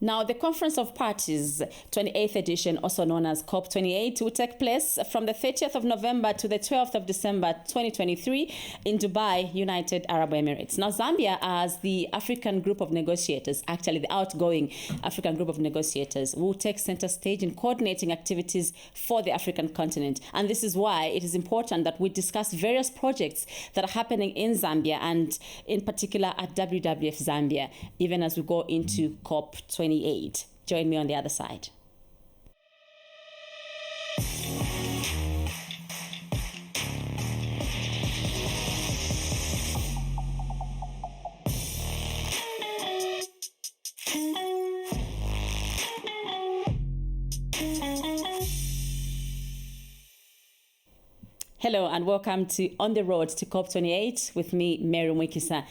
Now, the Conference of Parties 28th edition, also known as COP28, will take place from the 30th of November to the 12th of December 2023 in Dubai, United Arab Emirates. Now, Zambia, as the African group of negotiators, actually the outgoing African group of negotiators, will take center stage in coordinating activities for the African continent. And this is why it is important that we discuss various projects that are happening in Zambia and in particular at WWF Zambia, even as we go into COP28. Join me on the other side. Hello and welcome to On the Road to COP28 with me, Mary Mwikisa.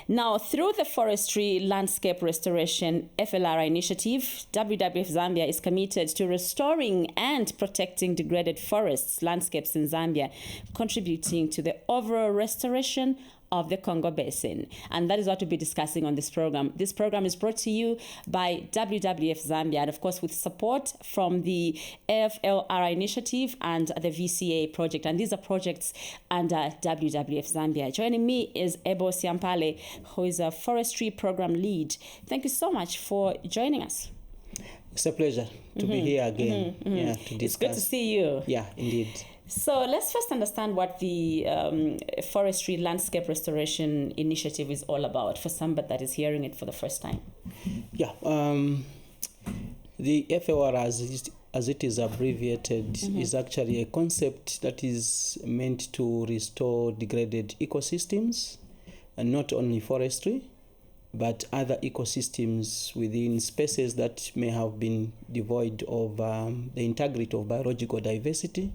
Now, through the Forestry Landscape Restoration FLR initiative, WWF Zambia is committed to restoring and protecting degraded forests, landscapes in Zambia, contributing to the overall restoration of the Congo Basin. And that is what we'll be discussing on this program. This program is brought to you by WWF Zambia, and of course with support from the FLR initiative and the VCA project. And these are projects under WWF Zambia. Joining me is Abel Siampale, who is a forestry program lead. Thank you so much for joining us. It's a pleasure to be here again. Yeah, to discuss. It's good to see you. Yeah, indeed. So let's first understand what the Forestry Landscape Restoration Initiative is all about for somebody that is hearing it for the first time. Yeah, the FLR, as it is abbreviated, is actually a concept that is meant to restore degraded ecosystems, and not only forestry, but other ecosystems within spaces that may have been devoid of the integrity of biological diversity.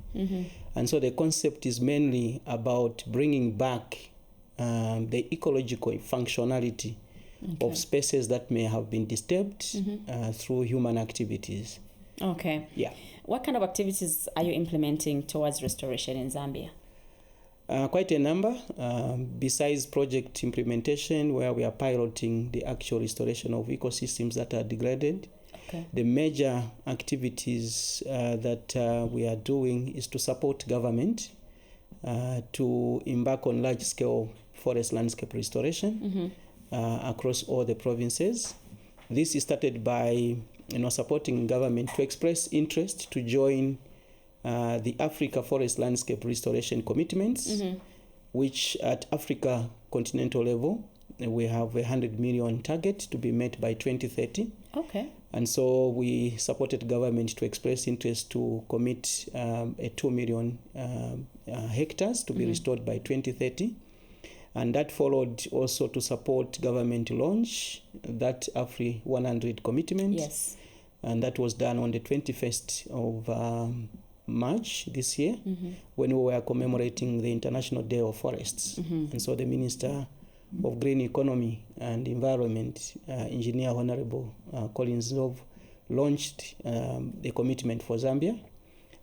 And so the concept is mainly about bringing back the ecological functionality of spaces that may have been disturbed through human activities. Okay. Yeah. What kind of activities are you implementing towards restoration in Zambia? Quite a number. Besides project implementation, where we are piloting the actual restoration of ecosystems that are degraded, the major activities that we are doing is to support government to embark on large-scale forest landscape restoration across all the provinces. This is started by supporting government to express interest to join the Africa Forest Landscape Restoration Commitments, which at Africa continental level, we have a 100 million target to be met by 2030. Okay. And so we supported government to express interest to commit a 2 million hectares to be restored by 2030. And that followed also to support government to launch that Afri 100 commitment. Yes. And that was done on the 21st of March this year, when we were commemorating the International Day of Forests. And so the Minister of Green Economy and Environment, Engineer Honorable Collins Zov, launched the commitment for Zambia.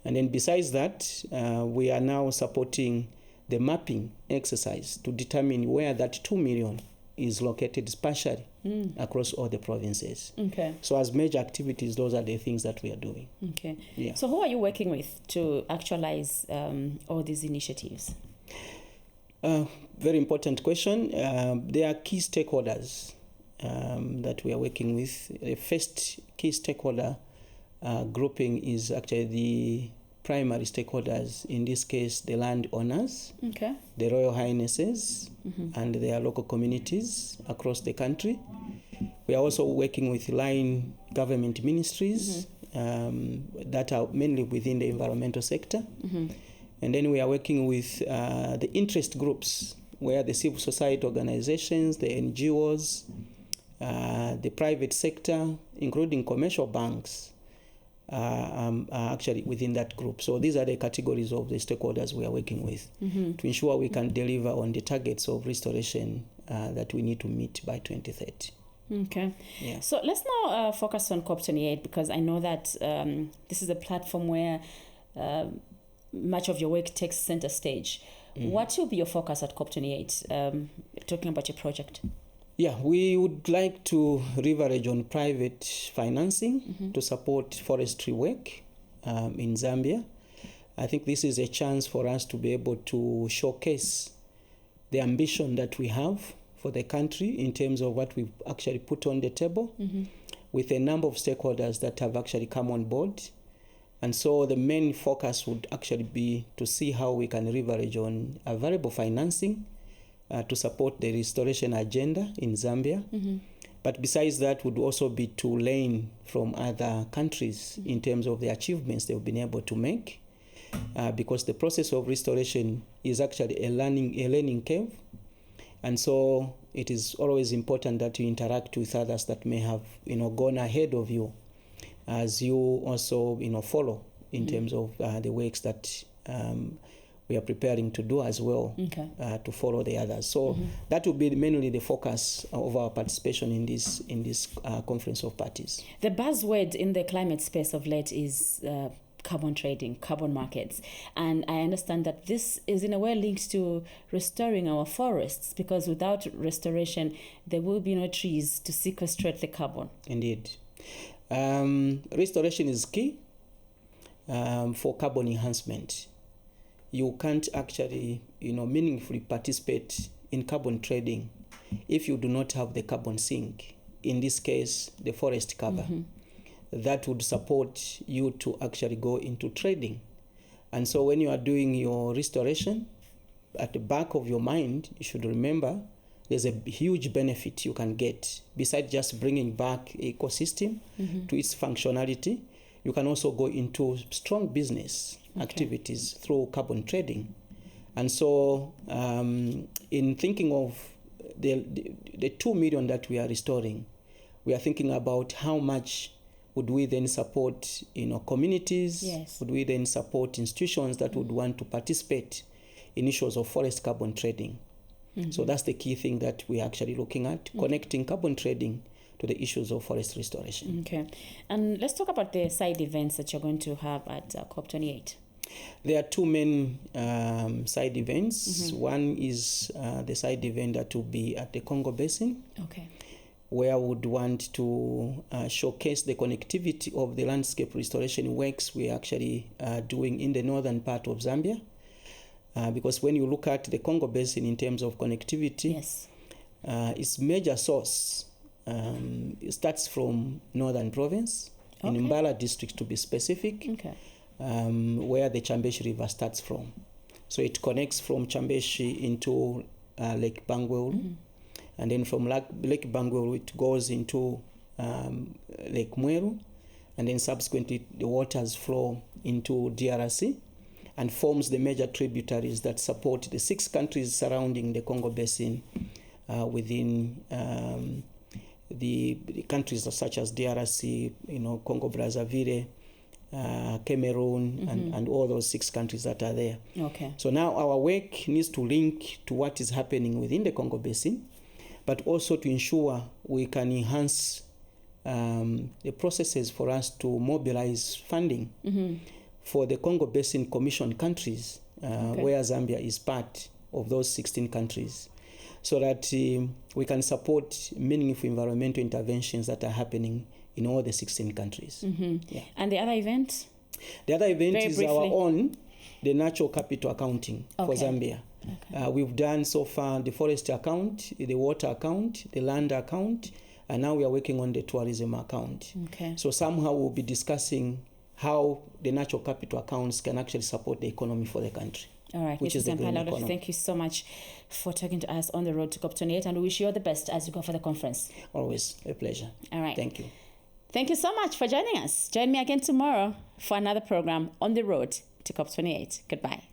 And then besides that, we are now supporting the mapping exercise to determine where that 2 million is located spatially across all the provinces. Okay. So as major activities, those are the things that we are doing. Okay. Yeah. So who are you working with to actualize all these initiatives? Very important question. There are key stakeholders that we are working with. The first key stakeholder grouping is actually the primary stakeholders, in this case the landowners, the Royal Highnesses, and their local communities across the country. We are also working with line government ministries that are mainly within the environmental sector. And then we are working with the interest groups, where the civil society organizations, the NGOs, the private sector, including commercial banks, are actually within that group. So these are the categories of the stakeholders we are working with to ensure we can deliver on the targets of restoration that we need to meet by 2030. Okay. Yeah. So let's now focus on COP28, because I know that this is a platform where much of your work takes center stage. What will be your focus at COP28, talking about your project? Yeah, we would like to leverage on private financing to support forestry work in Zambia. I think this is a chance for us to be able to showcase the ambition that we have for the country in terms of what we've actually put on the table with a number of stakeholders that have actually come on board. And so the main focus would actually be to see how we can leverage on available financing to support the restoration agenda in Zambia. But besides that would also be to learn from other countries in terms of the achievements they've been able to make. Because the process of restoration is actually a learning curve. And so it is always important that you interact with others that may have gone ahead of you as you also follow in terms of the works that we are preparing to do as well, to follow the others. So that will be mainly the focus of our participation in this conference of parties. The buzzword in the climate space of late is carbon trading, carbon markets. And I understand that this is in a way linked to restoring our forests, because without restoration, there will be no trees to sequestrate the carbon. Indeed. Restoration is key for carbon enhancement. You can't actually, meaningfully participate in carbon trading if you do not have the carbon sink, in this case, the forest cover. That would support you to actually go into trading. And so when you are doing your restoration, at the back of your mind, you should remember there's a huge benefit you can get. Besides just bringing back ecosystem to its functionality, you can also go into strong business activities through carbon trading. And so in thinking of the 2 million that we are restoring, we are thinking about how much would we then support communities? Yes. Would we then support institutions that would want to participate in issues of forest carbon trading? So that's the key thing that we're actually looking at, connecting carbon trading to the issues of forest restoration. Okay. And let's talk about the side events that you're going to have at COP28. There are two main side events. One is the side event that will be at the Congo Basin. Okay. Where we would want to showcase the connectivity of the landscape restoration works we're actually doing in the northern part of Zambia. Because when you look at the Congo Basin in terms of connectivity, its major source it starts from Northern Province, in Mbala district to be specific, where the Chambeshi River starts from. So it connects from Chambeshi into Lake Bangweulu. And then from Lake Bangweulu, it goes into Lake Mweru, and then subsequently the waters flow into DRC and forms the major tributaries that support the 6 countries surrounding the Congo Basin within the countries such as DRC, Congo Brazzaville, Cameroon, and all those 6 countries that are there. Okay. So now our work needs to link to what is happening within the Congo Basin, but also to ensure we can enhance the processes for us to mobilize funding for the Congo Basin Commission countries, where Zambia is part of those 16 countries, so that we can support meaningful environmental interventions that are happening in all the 16 countries. And the other event? The other event Very is briefly. our own, the natural capital accounting for Zambia. We've done so far the forest account, the water account, the land account, and now we are working on the tourism account. So somehow we'll be discussing how the natural capital accounts can actually support the economy for the country. All right, which is the green Siampale, economy. thank you so much for talking to us on the road to COP28, and we wish you all the best as you go for the conference. Always a pleasure. All right. Thank you. Thank you so much for joining us. Join me again tomorrow for another program on the road to COP28. Goodbye.